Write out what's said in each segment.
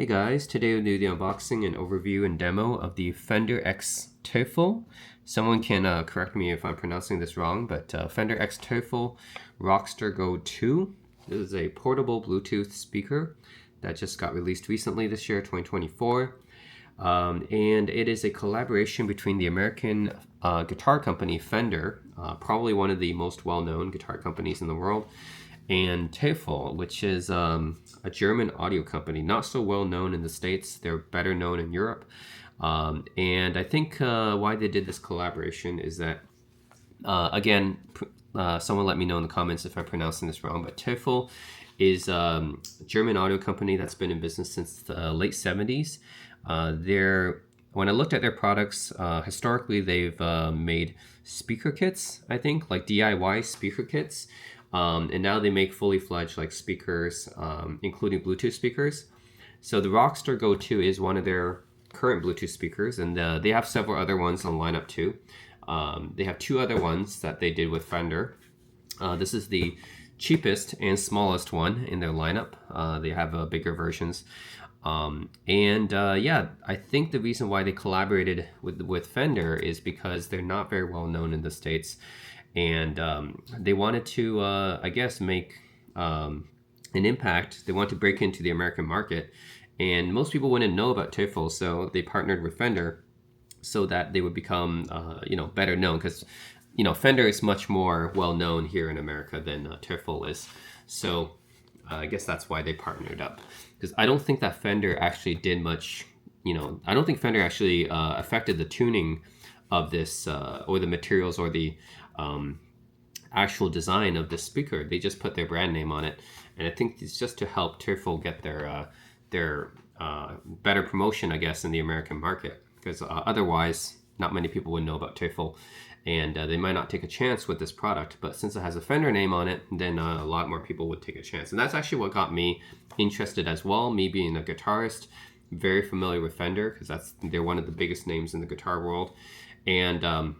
Hey guys, today we'll do the unboxing and overview and demo of the Fender X Teufel. Someone can correct me if I'm pronouncing this wrong, but Fender X Teufel Rockster Go 2. This is a portable Bluetooth speaker that just got released recently this year, 2024. And it is a collaboration between the American guitar company Fender, probably one of the most well-known guitar companies in the world, and Teufel, which is a German audio company, not so well known in the States. They're better known in Europe. And I think why they did this collaboration is that, again, someone let me know in the comments if I'm pronouncing this wrong, but Teufel is a German audio company that's been in business since the late 70s. When I looked at their products, historically they've made speaker kits, I think, like DIY speaker kits. And now they make fully fledged like speakers, including Bluetooth speakers. So the Rockster Go 2 is one of their current Bluetooth speakers, and they have several other ones on lineup too. They have two other ones that they did with Fender. This is the cheapest and smallest one in their lineup. They have bigger versions. Yeah, I think the reason why they collaborated with Fender is because they're not very well known in the States. And they wanted to, I guess, make an impact. They wanted to break into the American market, and most people wouldn't know about Teufel, so they partnered with Fender so that they would become, better known. Because, Fender is much more well known here in America than Teufel is. So I guess that's why they partnered up. Because I don't think that Fender actually did much. I don't think Fender actually affected the tuning of this or the materials or the actual design of the speaker. They just put their brand name on it, and I think it's just to help Teufel get their better promotion, I guess, in the American market, because otherwise not many people would know about Teufel, and they might not take a chance with this product. But since it has a Fender name on it, then a lot more people would take a chance, and that's actually what got me interested as well. Me being a guitarist, very familiar with Fender because they're one of the biggest names in the guitar world, and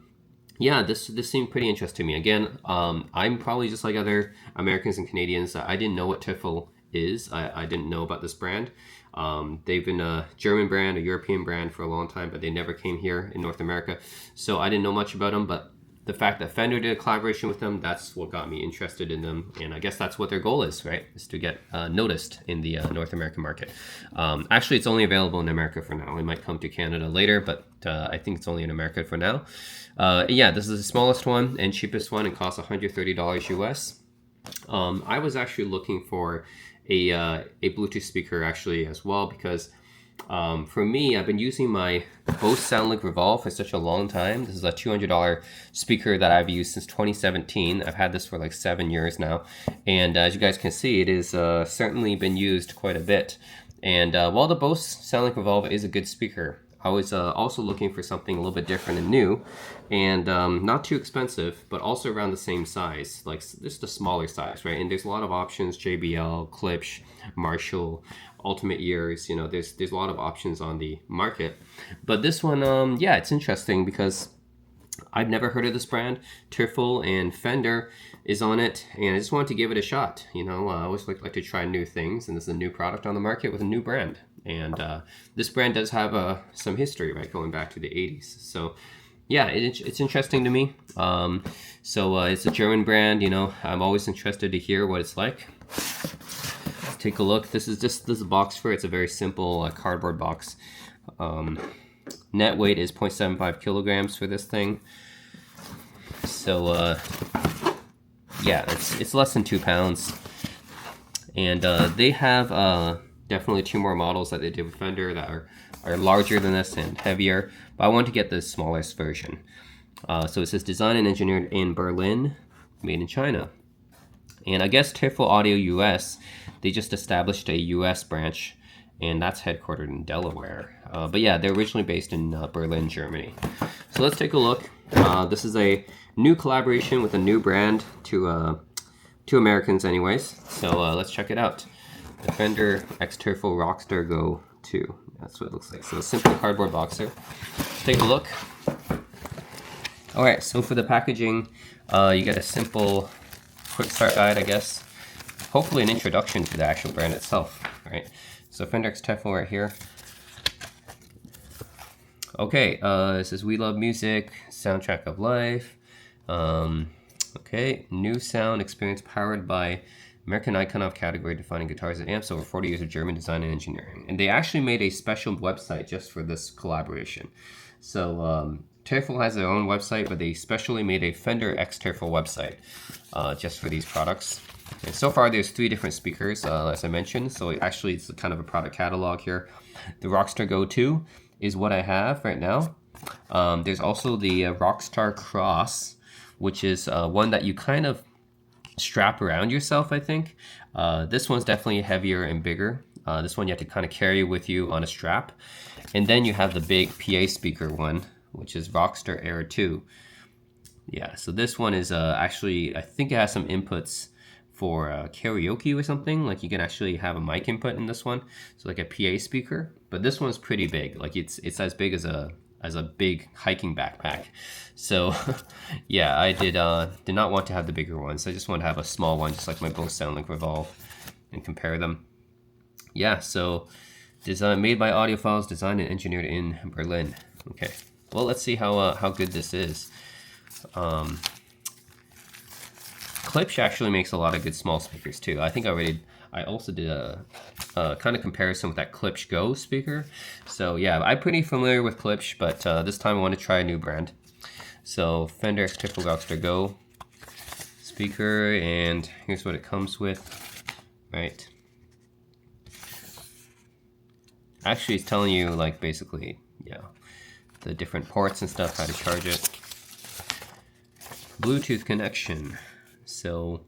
yeah, this seemed pretty interesting to me. Again, I'm probably just like other Americans and Canadians. I didn't know what Teufel is. I didn't know about this brand. They've been a German brand, a European brand for a long time, but they never came here in North America. So I didn't know much about them, but the fact that Fender did a collaboration with them, that's what got me interested in them. And I guess that's what their goal is, right? Is to get noticed in the North American market. Actually, it's only available in America for now. It might come to Canada later, but I think it's only in America for now. Yeah, this is the smallest one and cheapest one. It costs $130 US. I was actually looking for a Bluetooth speaker actually as well, because for me, I've been using my Bose Soundlink Revolve for such a long time. This is a $200 speaker that I've used since 2017. I've had this for like 7 years now. And as you guys can see, it is certainly been used quite a bit. And while the Bose Soundlink Revolve is a good speaker, I was also looking for something a little bit different and new, and not too expensive, but also around the same size, like just a smaller size, right? And there's a lot of options: JBL, Klipsch, Marshall, Ultimate Ears. There's a lot of options on the market. But this one, yeah, it's interesting because I've never heard of this brand. Teufel and Fender is on it, and I just wanted to give it a shot. I always like to try new things, and this is a new product on the market with a new brand. And this brand does have some history, right, going back to the 80s. So yeah, it's interesting to me. It's a German brand. I'm always interested to hear what it's like. Let's take a look. This is a box for it. It's a very simple cardboard box. Net weight is 0.75 kilograms for this thing. So yeah, it's less than 2 pounds. And they have definitely two more models that they did with Fender that are larger than this and heavier, but I wanted to get the smallest version. So it says designed and engineered in Berlin, made in China. And I guess Teufel Audio US, they just established a US branch, and that's headquartered in Delaware. But yeah, they're originally based in Berlin, Germany. So let's take a look. This is a new collaboration with a new brand to Americans anyways. So let's check it out. The Fender X Teufel Rockster Go 2. That's what it looks like. So a simple cardboard boxer. Let's take a look. Alright, so for the packaging, you get a simple quick start guide, I guess. Hopefully an introduction to the actual brand itself, right? So Fender X Teufel right here. Okay, it says we love music, soundtrack of life. Okay, new sound experience powered by American icon of category defining guitars and amps, over 40 years of German design and engineering. And they actually made a special website just for this collaboration. So Teufel has their own website, but they specially made a Fender X Teufel website just for these products. And so far there's 3 different speakers, as I mentioned. So actually it's kind of a product catalog here. The Rockster Go 2 is what I have right now. There's also the Rockstar Cross, which is one that you kind of strap around yourself, I think. This one's definitely heavier and bigger. This one you have to kind of carry with you on a strap. And then you have the big PA speaker one, which is Rockster Air 2. Yeah, so this one is actually, I think it has some inputs for karaoke or something. Like you can actually have a mic input in this one, so like a PA speaker. But this one's pretty big. Like it's as big as a big hiking backpack. So yeah, I did not want to have the bigger ones. I just want to have a small one, just like my Bose Soundlink Revolve, and compare them. Yeah, so made by Audiophiles, designed and engineered in Berlin. Okay, well, let's see how good this is. Klipsch actually makes a lot of good small speakers too. I also did a kind of comparison with that Klipsch Go speaker. So yeah, I'm pretty familiar with Klipsch, but this time I want to try a new brand. So Fender X Teufel Rockster Go speaker, and here's what it comes with, right? Actually, it's telling you like basically, yeah, the different ports and stuff, how to charge it. Bluetooth connection. So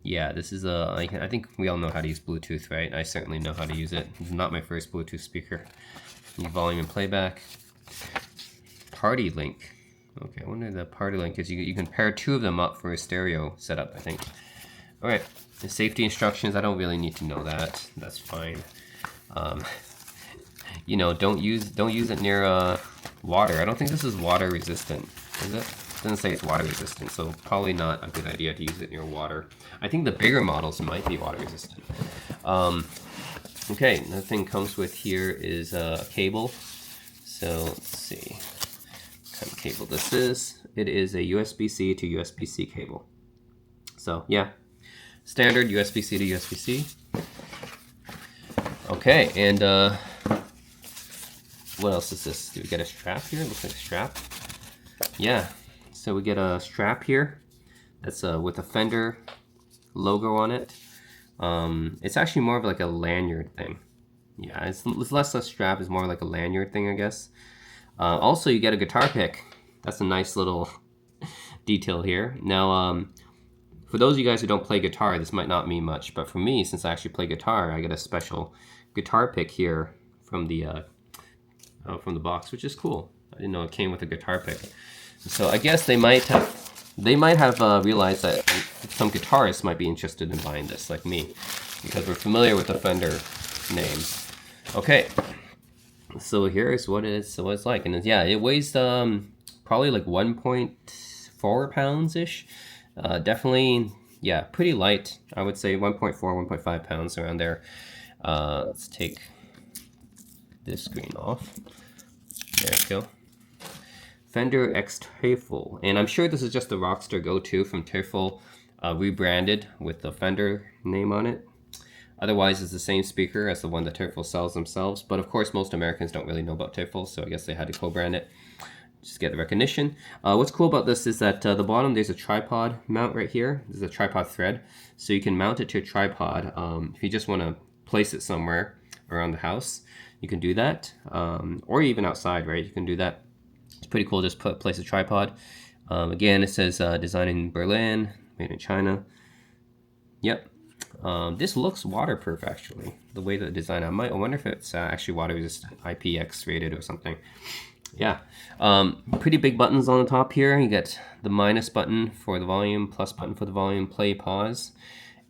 yeah, this is I think we all know how to use Bluetooth, right? I certainly know how to use it. It's not my first Bluetooth speaker. Volume and playback. Party link. Okay, I wonder the party link is you can pair 2 of them up for a stereo setup, I think. All right, the safety instructions, I don't really need to know that. That's fine. You know, don't use it near water. I don't think this is water resistant, is it? It doesn't say it's water resistant, so probably not a good idea to use it near water. I think the bigger models might be water resistant. Okay, another thing comes with here is a cable. So let's see what kind of cable this is. It is a USB-C to USB-C cable. So yeah, standard USB-C to USB-C. Okay, and what else is this? Do we get a strap here? It looks like a strap. Yeah, so we get a strap here that's with a Fender logo on it. It's actually more of like a lanyard thing. Yeah, it's less a strap, it's more like a lanyard thing, I guess. Also, you get a guitar pick. That's a nice little detail here. Now, for those of you guys who don't play guitar, this might not mean much, but for me, since I actually play guitar, I get a special guitar pick here from the box, which is cool. I didn't know it came with a guitar pick. So I guess they might have realized that some guitarists might be interested in buying this, like me, because we're familiar with the Fender name. Okay, so here's what it's like, and yeah, it weighs probably like 1.4 pounds ish. Definitely, yeah, pretty light. I would say 1.4, 1.5 pounds around there. Let's take this screen off. There we go. Fender X Teufel, and I'm sure this is just the Rockster Go 2 from Teufel, rebranded with the Fender name on it. Otherwise, it's the same speaker as the one that Teufel sells themselves, but of course most Americans don't really know about Teufel, so I guess they had to co-brand it. Just get the recognition. What's cool about this is that the bottom, there's a tripod mount right here. There's a tripod thread, so you can mount it to a tripod. If you just want to place it somewhere around the house, you can do that, or even outside, right? You can do that. It's pretty cool. Just place a tripod. Again, it says designed in Berlin, made in China. Yep. This looks waterproof, actually. The way the design, I wonder if it's actually water resistant, IPX rated or something. Yeah. Pretty big buttons on the top here. You get the minus button for the volume, plus button for the volume, play, pause,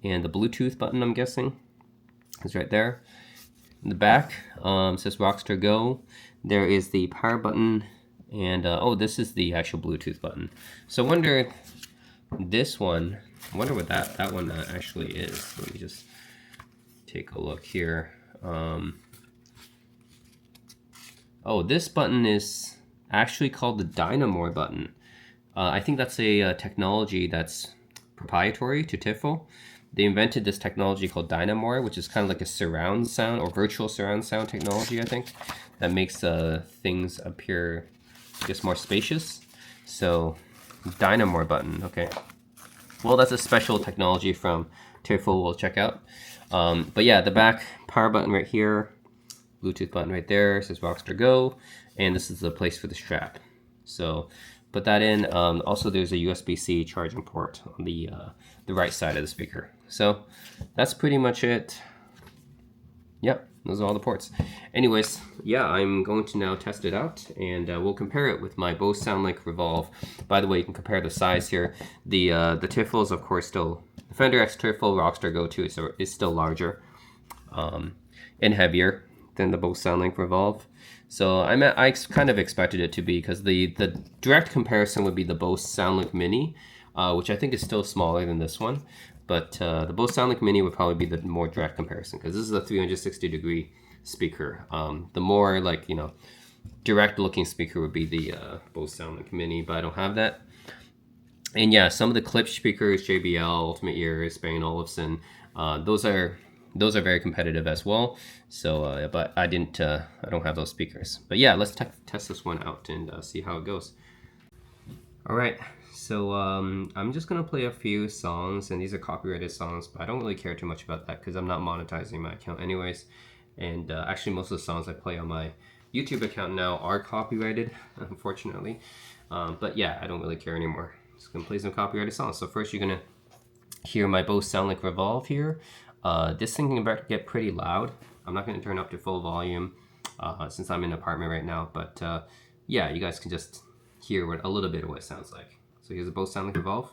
and the Bluetooth button, I'm guessing, is right there. In the back, says Rockster Go. There is the power button, and oh, this is the actual Bluetooth button. So I wonder this one, I wonder what that one actually is. Let me just take a look here. Oh, this button is actually called the Dynamore button. I think that's a technology that's proprietary to Teufel. They invented this technology called Dynamore, which is kind of like a surround sound or virtual surround sound technology, I think, that makes things appear just more spacious. So, Dynamore button, okay. Well, that's a special technology from Teufel we'll check out. But yeah, the back power button right here, Bluetooth button right there, says Rockster Go, and this is the place for the strap. So put that in. Also, there's a USB-C charging port on the right side of the speaker. So that's pretty much it. Yep, those are all the ports. Anyways, yeah, I'm going to now test it out, and we'll compare it with my Bose Soundlink Revolve. By the way, you can compare the size here. The Teufel is, of course, still, the Fender X Teufel Rockster Go 2 is still larger and heavier than the Bose Soundlink Revolve. So I kind of expected it to be, because the direct comparison would be the Bose Soundlink Mini, which I think is still smaller than this one. But the Bose Soundlink Mini would probably be the more direct comparison, because this is a 360-degree speaker. The more, like, you know, direct-looking speaker would be the Bose Soundlink Mini, but I don't have that. And yeah, some of the clip speakers, JBL, Ultimate Ears, Bang & Olufsen, those are very competitive as well. So, but I don't have those speakers. But yeah, let's test this one out and see how it goes. All right. So I'm just gonna play a few songs, and these are copyrighted songs, but I don't really care too much about that because I'm not monetizing my account anyways. And actually, most of the songs I play on my YouTube account now are copyrighted, unfortunately. But yeah, I don't really care anymore. Just gonna play some copyrighted songs. So first, you're gonna hear my Bose Soundlink Revolve here. This thing can get pretty loud. I'm not gonna turn up to full volume since I'm in an apartment right now. But yeah, you guys can just hear a little bit of what it sounds like. So here's a Bose Soundlink Revolve.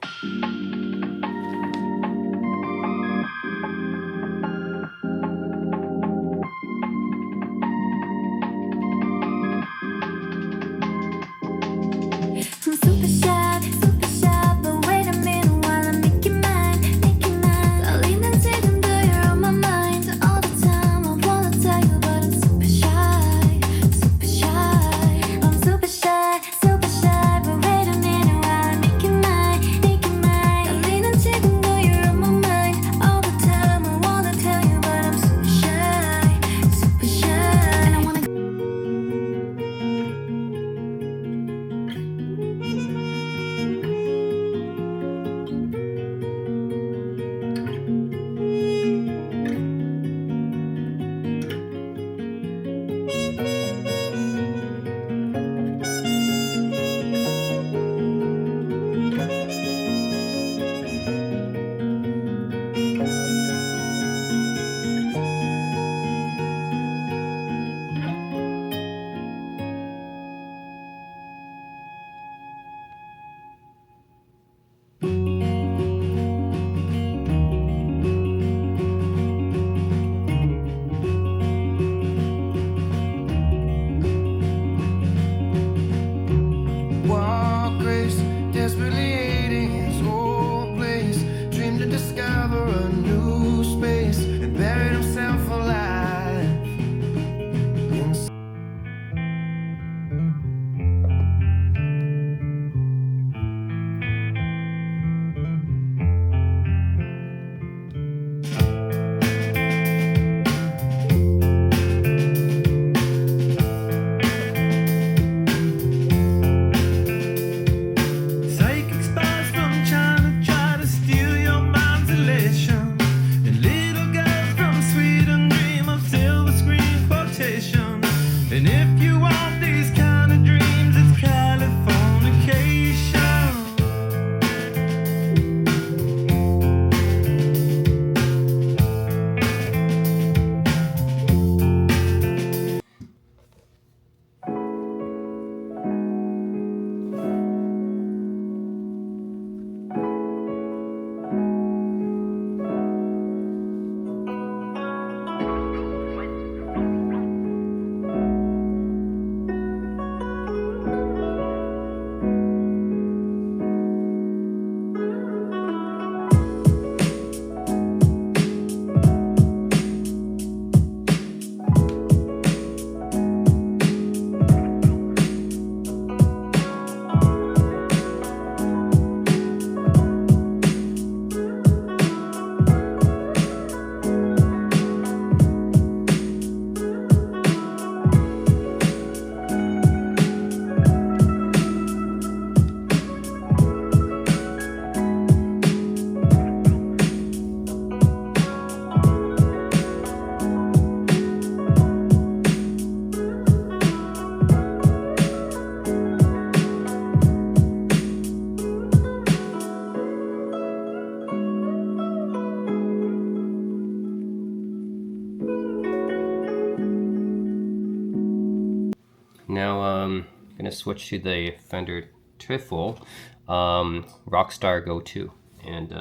now I'm gonna switch to the Fender Teufel Rockster Go 2, and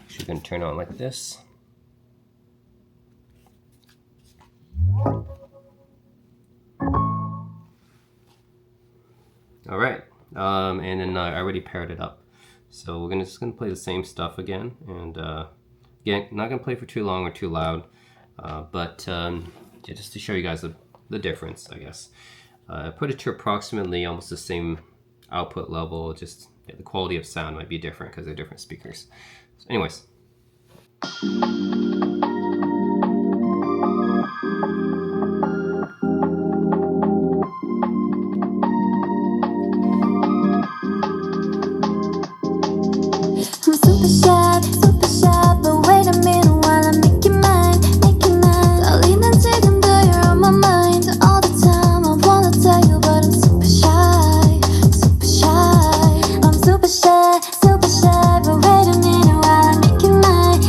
actually gonna turn it on like this. All right, and then I already paired it up, so we're just gonna play the same stuff again, and again, not gonna play for too long or too loud, but yeah, just to show you guys the difference, I guess. I put it to approximately almost the same output level, just the quality of sound might be different because they're different speakers. So anyways. I'm super shy, but wait a minute while I make you mine, darling, and 지금도 you're on my mind all the time. I wanna tell you, but I'm super shy. I'm super shy, but wait a minute while I make you mine,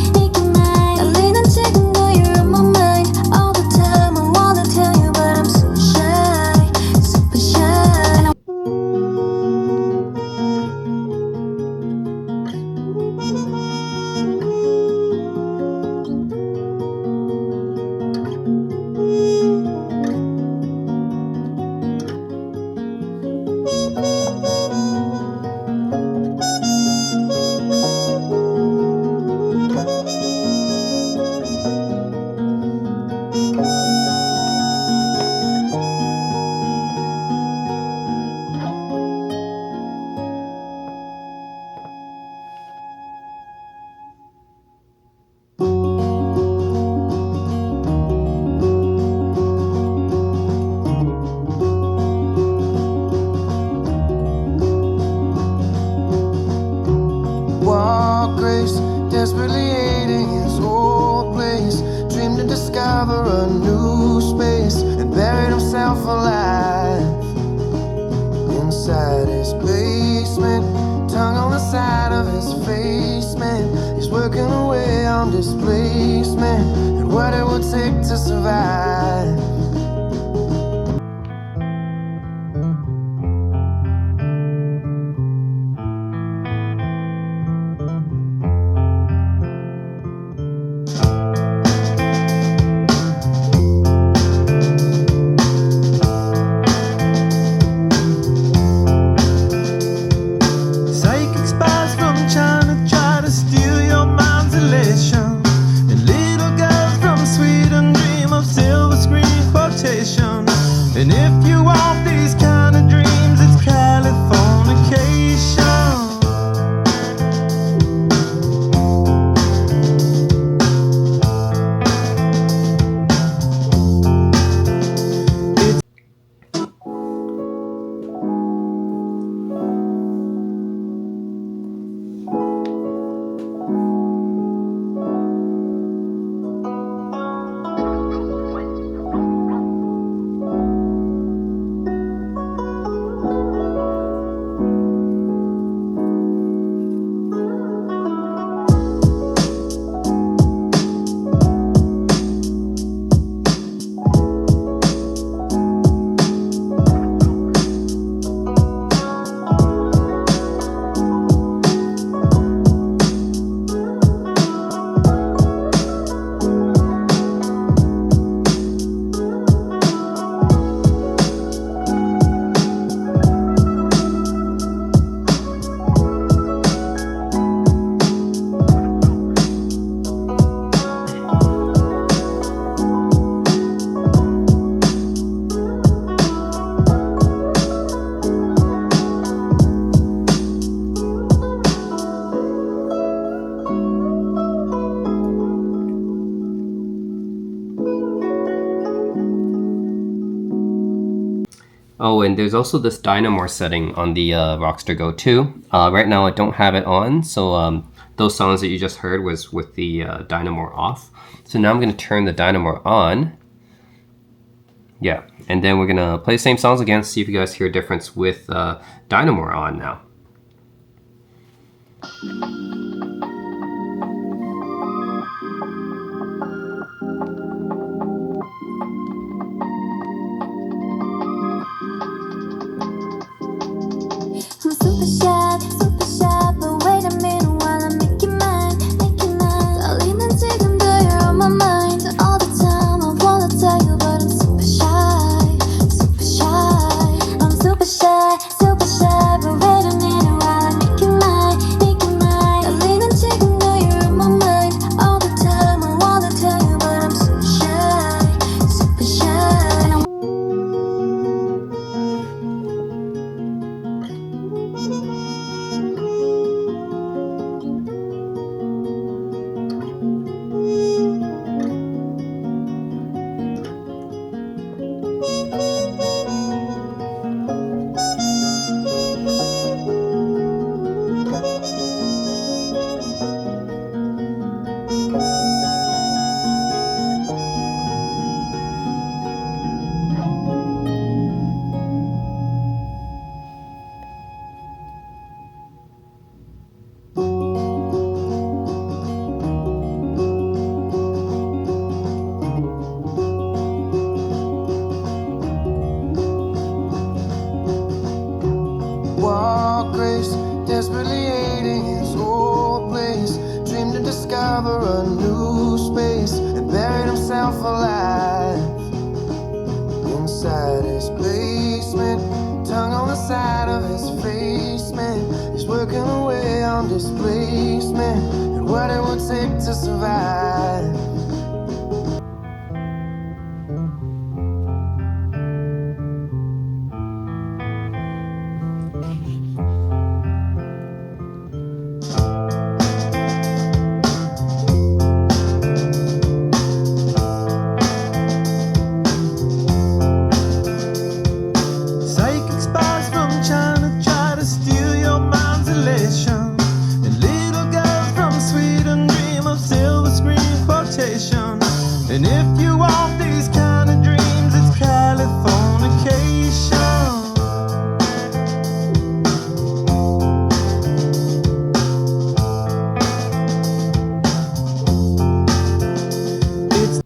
darling, and 지금도 you're on my mind all the time. I wanna tell you, but I'm super shy. Walk Grace, desperately hating his old place, dreamed to discover a new space, and buried himself alive inside his basement, tongue on the side of his face, man. He's working away on displacement and what it would take to survive. Psychic spies from China try to steal your mind's elation, and little girls from Sweden dream of silver screen quotation. And if you want these kind of dreams, it's Californication. Oh, and there's also this Dynamore setting on the Rockster Go 2. Right now I don't have it on, so those sounds that you just heard was with the Dynamore off. So now I'm going to turn the Dynamore on. Yeah, and then we're going to play the same songs again, see if you guys hear a difference with Dynamore on now. grace, desperately hating his old place. Dreamed to discover a new space and buried himself alive inside his basement. Tongue on the side of his face, man. He's working away on displacement and what it would take to survive. Psychic spies from China try to steal your mind's elation, and little girls from Sweden dream of silver screen quotation. And if you want these kind of dreams, it's Californication. It's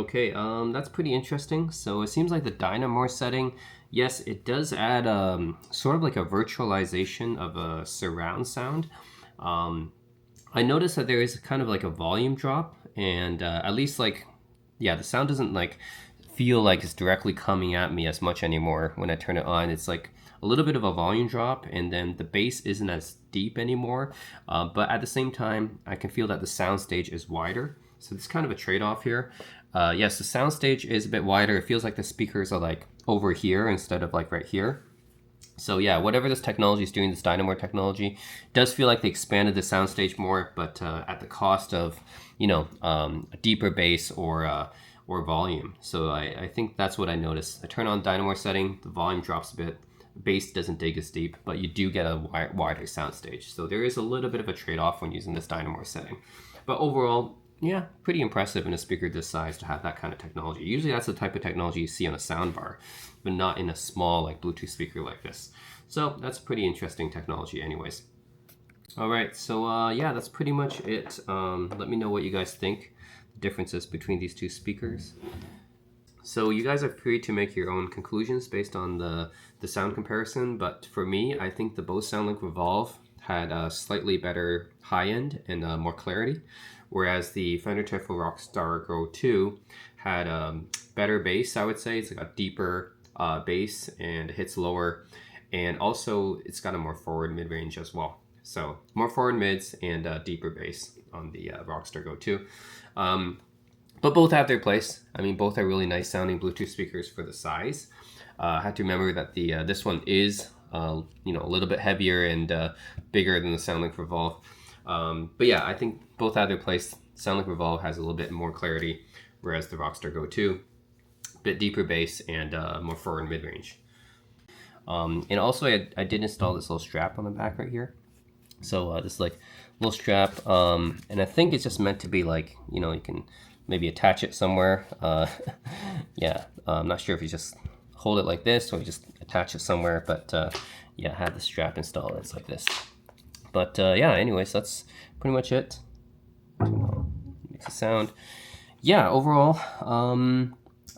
Okay, that's pretty interesting. So it seems like the Dynamore setting, yes, it does add sort of like a virtualization of a surround sound. I noticed that there is kind of like a volume drop, and at least like, yeah, the sound doesn't like feel like it's directly coming at me as much anymore when I turn it on. It's like a little bit of a volume drop, and then the bass isn't as deep anymore. But at the same time, I can feel that the soundstage is wider. So it's kind of a trade-off here. Yes, the soundstage is a bit wider. It feels like the speakers are like over here instead of like right here. So yeah, whatever this technology is doing, this Dynamore technology, does feel like they expanded the soundstage more, but at the cost of, you know, a deeper bass or volume. So I think that's what I noticed. I turn on Dynamore setting, the volume drops a bit, bass doesn't dig as deep, but you do get a wider soundstage. So there is a little bit of a trade-off when using this Dynamore setting. But overall, yeah, pretty impressive in a speaker this size to have that kind of technology. Usually that's the type of technology you see on a soundbar, but not in a small like Bluetooth speaker like this. So that's pretty interesting technology anyways. All right, so yeah, that's pretty much it. Let me know what you guys think, the differences between these two speakers. So you guys are free to make your own conclusions based on the sound comparison, but for me, I think the Bose Soundlink Revolve had a slightly better high end and more clarity, whereas the Fender Teufel Rockster Go 2 had better bass, I would say. It's like a deeper bass and it hits lower, and also it's got a more forward mid-range as well. So more forward mids and deeper bass on the Rockster Go 2. But both have their place. I mean, both are really nice sounding Bluetooth speakers for the size. I have to remember that the this one is you know, a little bit heavier and bigger than the Soundlink Revolve. But yeah, I think both have their place. Soundlink Revolve has a little bit more clarity, whereas the Rockster Go 2, a bit deeper bass and more forward mid-range. And also I did install this little strap on the back right here. So this like little strap, and I think it's just meant to be like, you know, you can maybe attach it somewhere. Yeah, I'm not sure if you just hold it like this or you just attach it somewhere, but yeah, I had the strap installed. It's like this. But yeah, anyways, that's pretty much it. Makes a sound. Yeah, overall,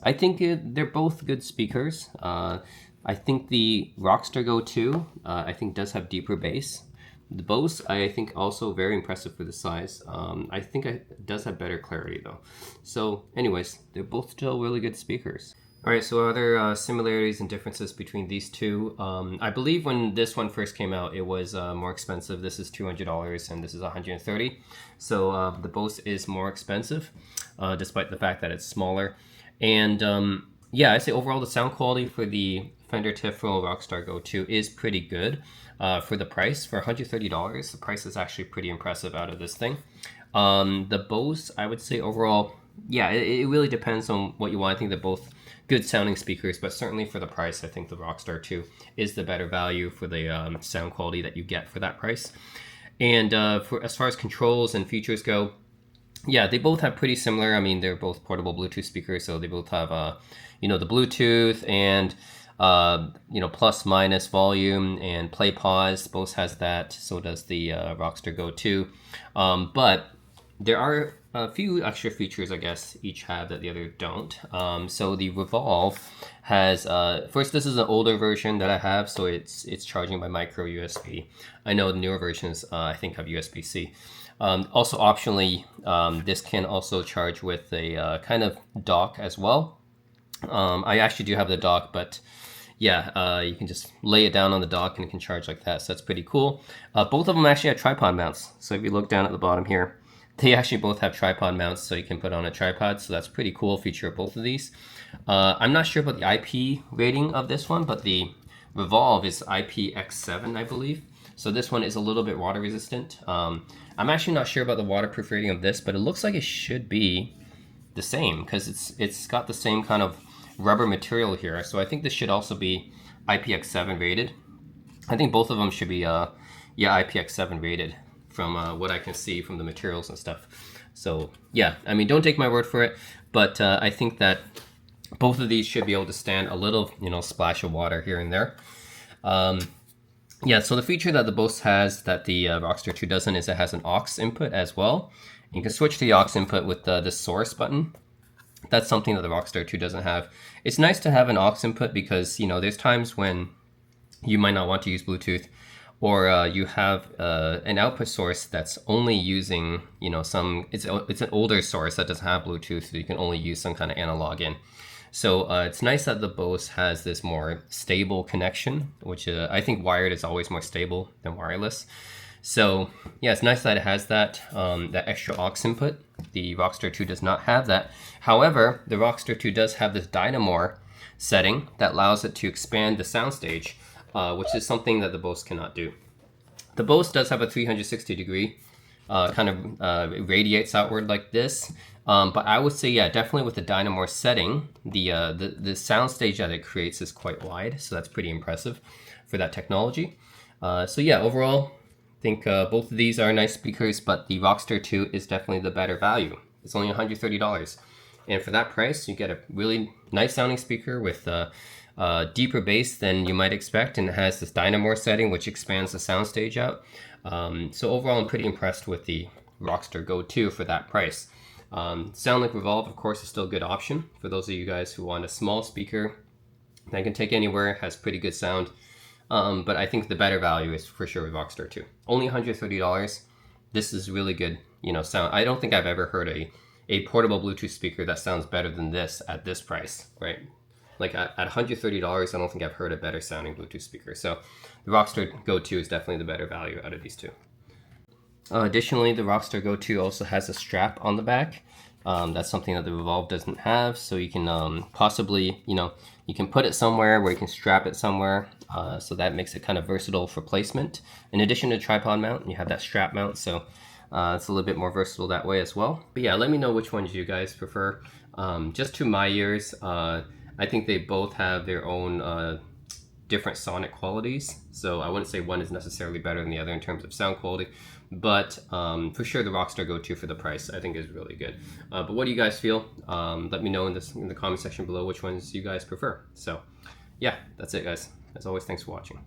I think they're both good speakers. I think the Rockster Go 2, I think does have deeper bass. The Bose, I think also very impressive for the size. I think it does have better clarity though. So anyways, they're both still really good speakers. All right, so other similarities and differences between these two. I believe when this one first came out, it was more expensive. This is $200 and this is $130. So the Bose is more expensive, despite the fact that it's smaller. And yeah, I'd say overall the sound quality for the Fender Teufel Rockster Go 2 is pretty good for the price. For $130, the price is actually pretty impressive out of this thing. The Bose, I would say overall, yeah, it really depends on what you want. I think they're both good sounding speakers, but certainly for the price, I think the Rockster 2 is the better value for the sound quality that you get for that price. And for as far as controls and features go, yeah, they both have pretty similar. I mean, they're both portable Bluetooth speakers, so they both have, you know, the Bluetooth and you know, plus minus volume and play pause. Bose has that. So does the Rockster Go 2. But there are a few extra features, I guess, each have that the other don't. So the Revolve has, first, this is an older version that I have, so it's charging by micro USB. I know the newer versions, I think, have USB-C. Also, optionally, this can also charge with a kind of dock as well. I actually do have the dock, but yeah, you can just lay it down on the dock and it can charge like that. So that's pretty cool. Both of them actually have tripod mounts. So if you look down at the bottom here, they actually both have tripod mounts, so you can put on a tripod. So that's a pretty cool feature of both of these. I'm not sure about the IP rating of this one, but the Revolve is IPX7, I believe. So this one is a little bit water resistant. I'm actually not sure about the waterproof rating of this, but it looks like it should be the same because it's got the same kind of rubber material here. So I think this should also be IPX7 rated. I think both of them should be yeah, IPX7 rated from what I can see from the materials and stuff. So yeah, I mean, don't take my word for it, but I think that both of these should be able to stand a little, you know, splash of water here and there. Yeah, so the feature that the Bose has that the Rockster 2 doesn't is it has an aux input as well. You can switch to the aux input with the source button. That's something that the Rockster 2 doesn't have. It's nice to have an aux input because, you know, there's times when you might not want to use Bluetooth, or you have an output source that's only using, you know, it's an older source that doesn't have Bluetooth, so you can only use some kind of analog in. So it's nice that the Bose has this more stable connection, which I think wired is always more stable than wireless. So yeah, it's nice that it has that extra aux input. The Rockster 2 does not have that. However, the Rockster 2 does have this dynamo setting that allows it to expand the soundstage, which is something that the Bose cannot do. The Bose does have a 360 degree, kind of it radiates outward like this. But I would say, yeah, definitely with the dynamo setting, the soundstage that it creates is quite wide. So that's pretty impressive for that technology. So yeah, overall, I think both of these are nice speakers, but the Rockster 2 is definitely the better value. It's only $130. And for that price, you get a really nice sounding speaker with deeper bass than you might expect, and it has this dynamo setting which expands the soundstage out. So overall, I'm pretty impressed with the Rockster Go 2 for that price. Soundlink Revolve, of course, is still a good option for those of you guys who want a small speaker that can take anywhere, has pretty good sound. But I think the better value is for sure with Rockster 2. Only $130. This is really good, you know, sound. I don't think I've ever heard a portable Bluetooth speaker that sounds better than this at this price, right? Like at $130, I don't think I've heard a better sounding Bluetooth speaker. So the Rockster Go 2 is definitely the better value out of these two. Additionally, the Rockster Go 2 also has a strap on the back. That's something that the Revolve doesn't have. So you can possibly, you know, you can put it somewhere where you can strap it somewhere. So that makes it kind of versatile for placement. In addition to tripod mount, you have that strap mount. So it's a little bit more versatile that way as well. But yeah, let me know which ones you guys prefer. Just to my ears, I think they both have their own different sonic qualities. So I wouldn't say one is necessarily better than the other in terms of sound quality. But for sure, the Rockster Go 2 for the price, I think, is really good. But what do you guys feel? Let me know in the comment section below which ones you guys prefer. So yeah, that's it, guys. As always, thanks for watching.